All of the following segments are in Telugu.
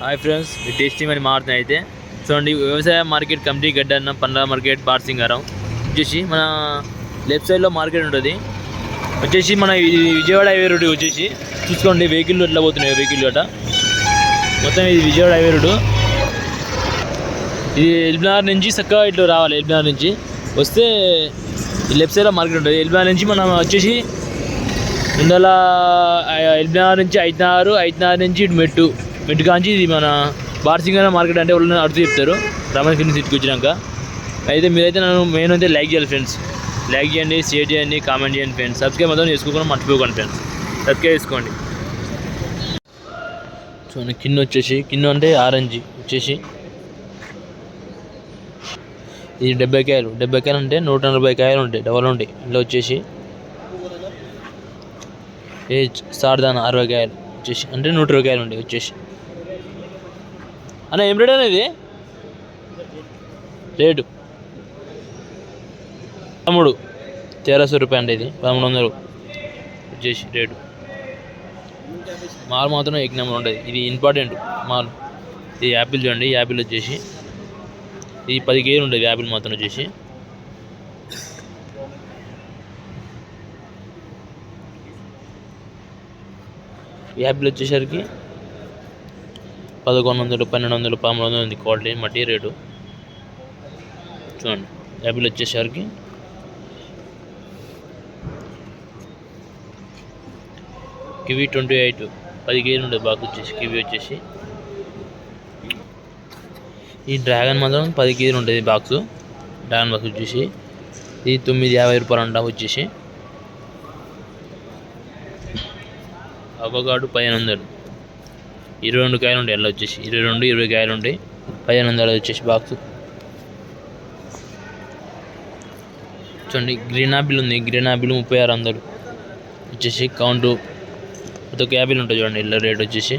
హాయ్ ఫ్రెండ్స్, మీ టేస్టీ అని మారుతున్నాయి అయితే చూడండి. వ్యవసాయ మార్కెట్ కమిటీ గడ్డన్న పండ్ల మార్కెట్ బార్సింగారం వచ్చేసి మన లెఫ్ట్ సైడ్లో మార్కెట్ ఉంటుంది. వచ్చేసి మన విజయవాడ హైవే రోడ్ వచ్చేసి చూసుకోండి. వెహికల్ ఎట్లా పోతున్నాయి, వెహికల్ గట్ట మొత్తం ఇది విజయవాడ హైవే రోడ్. ఇది ఎల్బినగర్ నుంచి చక్కగా ఇట్లా రావాలి. ఎల్బినగర్ నుంచి వస్తే లెఫ్ట్ సైడ్లో మార్కెట్ ఉంటుంది. ఎల్బినగర్ నుంచి మనం వచ్చేసి ముందల ఎల్బినగర్ నుంచి ఐదునగర్ నుంచి ఇటు మెట్టు కాంచి ఇది మన బార్సింగారం మార్కెట్ అంటే వాళ్ళు అడుగుతూ చెప్తారు రమణ కింద సీట్కి వచ్చినాక. అయితే మీరైతే నన్ను మెయిన్ అయితే లైక్ చేయాలి ఫ్రెండ్స్. లైక్ చేయండి, షేర్ చేయండి, కామెంట్ చేయండి ఫ్రెండ్స్. సబ్స్క్రైబ్ మాత్రం చేసుకోకుండా మర్చిపోకండి ఫ్రెండ్స్. సబ్స్క్రైబ్ చేసుకోండి. చూడండి కింద వచ్చేసి అంటే ఆరెంజ్ వచ్చేసి ఇది 70 కాయలు. 70 కాయలు అంటే 140 కాయలు ఉంటాయి, డబల్ ఉంటాయి. ఇందులో వచ్చేసి సార్దాన 60 కాయలు వచ్చేసి అంటే 120 కాయలు ఉంటాయి వచ్చేసి. అన్న ఏం రేట్ అనేది రేటు 1300 రూపాయలు అంటే ఇది 1300 వచ్చేసి రేటు. మాల్ మాత్రం ఎక్ నెంబర్ ఉంటుంది. ఇది ఇంపార్టెంట్ మాల్. ఇది యాపిల్ చూడండి. యాపిల్ వచ్చేసి ఇది 10 కేజీలు ఉంటుంది. యాపిల్ మాత్రం వచ్చేసి యాపిల్ వచ్చేసరికి 1100, 1200, 1300 ఉంది క్వాలిటీ మట్టి రేటు. చూడండి యాపిల్ వచ్చేసరికి కివీ 28 10 కేజీలు ఉంటుంది బాక్స్ వచ్చేసి. కివీ వచ్చేసి ఈ డ్రాగన్ మాత్రం 10 కేజీలు ఉంటుంది బాక్స్. డ్రాగన్ బాక్స్ వచ్చేసి ఇది 950 రూపాయలు అంట వచ్చేసి. అవగాడు 1500, 22 కాయలు ఉంటాయి. అలా వచ్చేసి 20 కాయలు ఉంటాయి. 1500 వచ్చేసి బాక్స్. చూడండి గ్రీన్ యాపిల్ ఉంది. గ్రీన్ యాపిల్ 3600 వచ్చేసి కౌంటు. ప్రతి ఒక్క యాపిల్ ఉంటుంది చూడండి. ఇలా రేట్ వచ్చేసి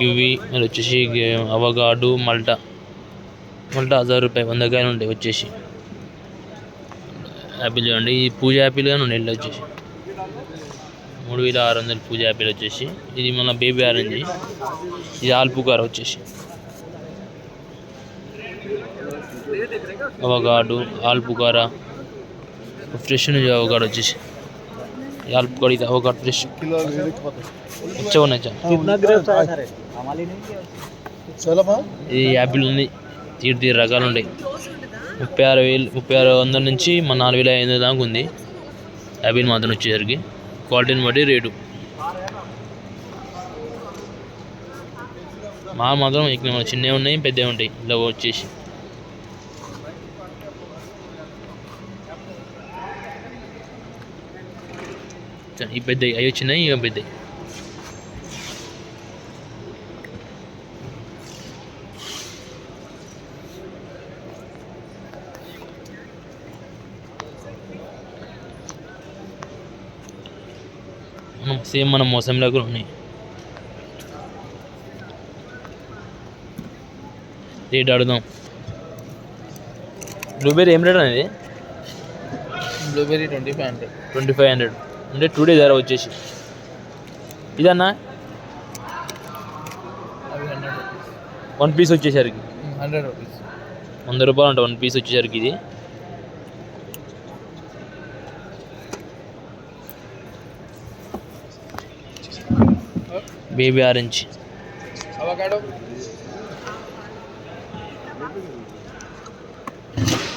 కివీ మళ్ళీ వచ్చేసి అవగాడు మల్టా 1000 రూపాయలు 100 కాయలు ఉంటాయి వచ్చేసి. యాపిల్ చూడండి. ఈ పూజ యాపిల్ కానీ ఉండే ఇలా వచ్చేసి 3600 పూజ యాపిల్ వచ్చేసి. ఇది మన బేబీ ఆరెంజ్. ఇది ఆల్పుకార వచ్చేసి అవగాడు ఆల్పుకార ఫ్రెష్ నుంచి అవగాడు వచ్చేసి ఆల్పుకాడ. ఇది అవగాడు ఫ్రెష్ వచ్చా ఉన్నాయి. ఇది యాపిల్ ఉంది. తీరు రకాలు ఉంటాయి. 3600 నుంచి మన 4500 దాకా ఉంది యాపిల్ మాత్రం వచ్చేసరికి. క్వాలిటీని బట్టి రేటు. మాత్రం చిన్నవి ఉన్నాయి, పెద్దవి ఉంటాయి. ఇలా వచ్చేసి ఈ పెద్దవి అవి వచ్చినాయి, ఇక పెద్దవి. సేమ్ మన మోసంలో కూడా ఉన్నాయి. రేట్ అడుగుదాం. బ్లూబెర్రీ ఏం రేట్ అనేది? బ్లూబెర్రీ 2500. 2500 అంటే 2 days ధర వచ్చేసి. ఇదన్నా 1 పీస్ వచ్చేసరికి 100 రూపీస్ 100 రూపాయలు అంట 1 పీస్ వచ్చేసరికి. ఇది బేబీ ఆరెంజ్. అవకాడో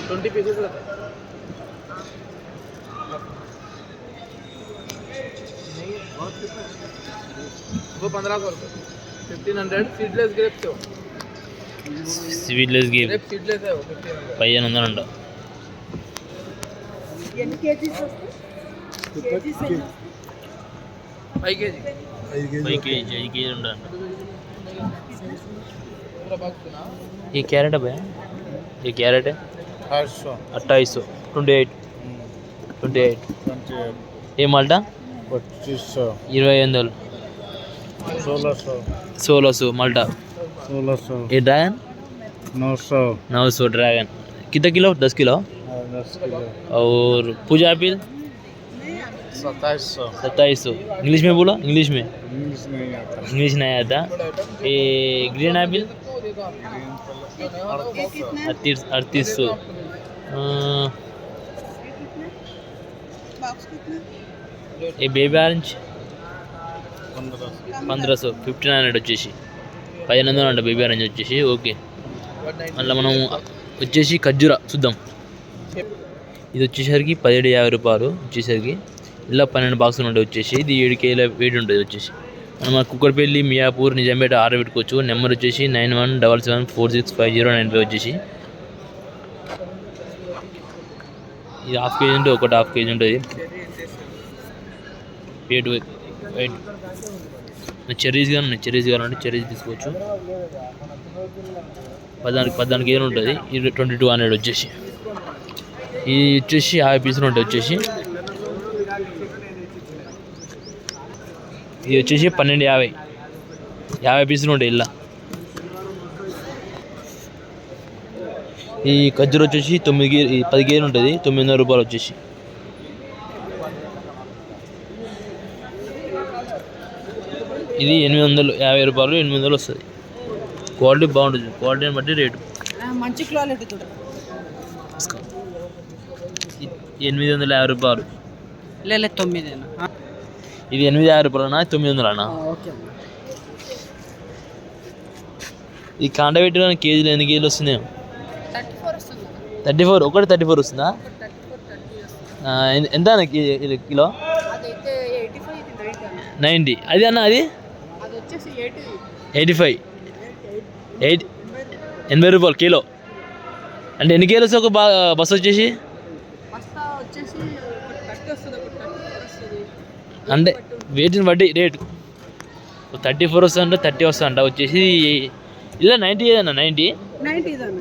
20 पीसेस रहता है. वो 1500 रुपये. 1500 सीडलेस ग्रेप्स है. సీడ్లెస్ గేమ్ सीडलेस है वो 1500. 1500 అంట. ఎన్ని కేజీస్ వస్తాయి? 5 kg. 5 కేజీ ఉండాలి. पूरा बॉक्स ना. ये कैरेट है भैया, ये कैरेट है 2800 28 ये माल्टा 2500 2500 1600 माल्टा 1600 ये ड्रैगन 900 900 ड्रैगन कितना किलो 10 किलो और पूजा एपिल 2700 2700। इंग्लिश में बोलो, इंग्लिश में। इंग्लिश नहीं आता इंग्लिश नहीं आता। ये ग्रीन एपिल 3800। ये बेबी ఆరెంజ్ 1500, 1500 వచ్చేసి 1500 అంట బేబీ ఆరెంజ్ వచ్చేసి. ఓకే, మళ్ళీ మనం వచ్చేసి ఖర్జూర చూద్దాం. ఇది వచ్చేసరికి 1750 రూపాయలు వచ్చేసరికి. ఇలా 12 బాక్సులు ఉంటాయి వచ్చేసి. ఇది 7 కేజీల వెయిట్ ఉంటుంది వచ్చేసి. మనం కుక్కర్పల్లి, మియాపూర్, నిజాంపేట ఆర్డర్ పెట్టుకోవచ్చు. నెంబర్ వచ్చేసి 9177465095 వచ్చేసి. ఇది హాఫ్ కేజీ ఉంటే ఒకటి హాఫ్ కేజీ ఉంటుంది. వెయిట్ వెయిట్ చెర్రీస్ కానీ చెర్రీస్ కావాలంటే చెర్రీస్ తీసుకోవచ్చు. 14 కేజీలు ఉంటుంది. ఇది 2200 వచ్చేసి. ఇది వచ్చేసి 50 పీసులు ఉంటాయి వచ్చేసి. ఇది వచ్చేసి 1250 పీసులు ఉంటాయి ఇలా. ఈ ఖర్జూర వచ్చేసి 10 కేజీలు ఉంటుంది. 900 రూపాయలు వచ్చేసి. ఇది 850 రూపాయలు, 800 వస్తుంది. క్వాలిటీ బాగుంటుంది, క్వాలిటీని బట్టి రేటు. మంచి క్వాలిటీ 850 రూపాయలు. లేదు 9. ఇది 850 రూపాయలనా 900 ఓకే. ఈ కాండ పెట్టడానికి కేజీలు ఎన్ని కేజీలు వస్తున్నాయో? 34 వస్తుంది. 34, ఒకటి 34 వస్తుందా? ఎంత ఇది కిలో? అదైతే 85, ఇది 90. అది అన్న అది వచ్చేసి 85, 80 రూపాయలు కిలో. అంటే ఎన్ని కేజీలు వస్తుంది ఒక బస్సు వచ్చేసి? బస్తా వచ్చేసి 30 వస్తుంది, 34 వస్తుంది. అంటే వెయిట్ని బట్టి రేటు. 34 వస్తుందంట, 30 వస్తుందంట వచ్చేసి. ఇలా 90 ఏదన్నా 90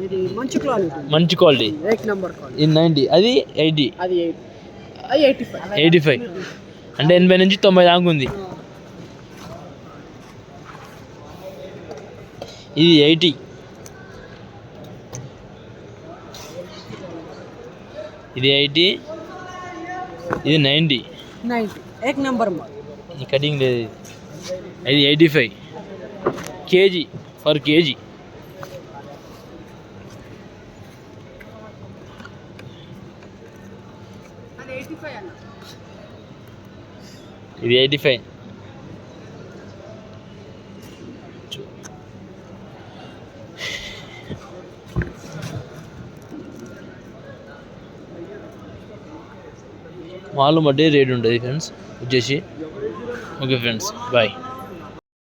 ఇది మంచి క్వాలిటీ, మంచి క్వాలిటీ, నెంబర్ క్వాలిటీ. ఇది 90, అది 80, అది 85. అంటే 80 నుంచి 90 దాకా ఉంది. ఇది 80. ఇది 80, ఇది 90. నెంబర్ ఈ కటింగ్ లేదు. ఇది 85 కేజీ పర్ కేజీ. ఇది 85. మాలు బట్టి రేట్ ఉంటుంది ఫ్రెండ్స్ వచ్చేసి. Okay friends, bye.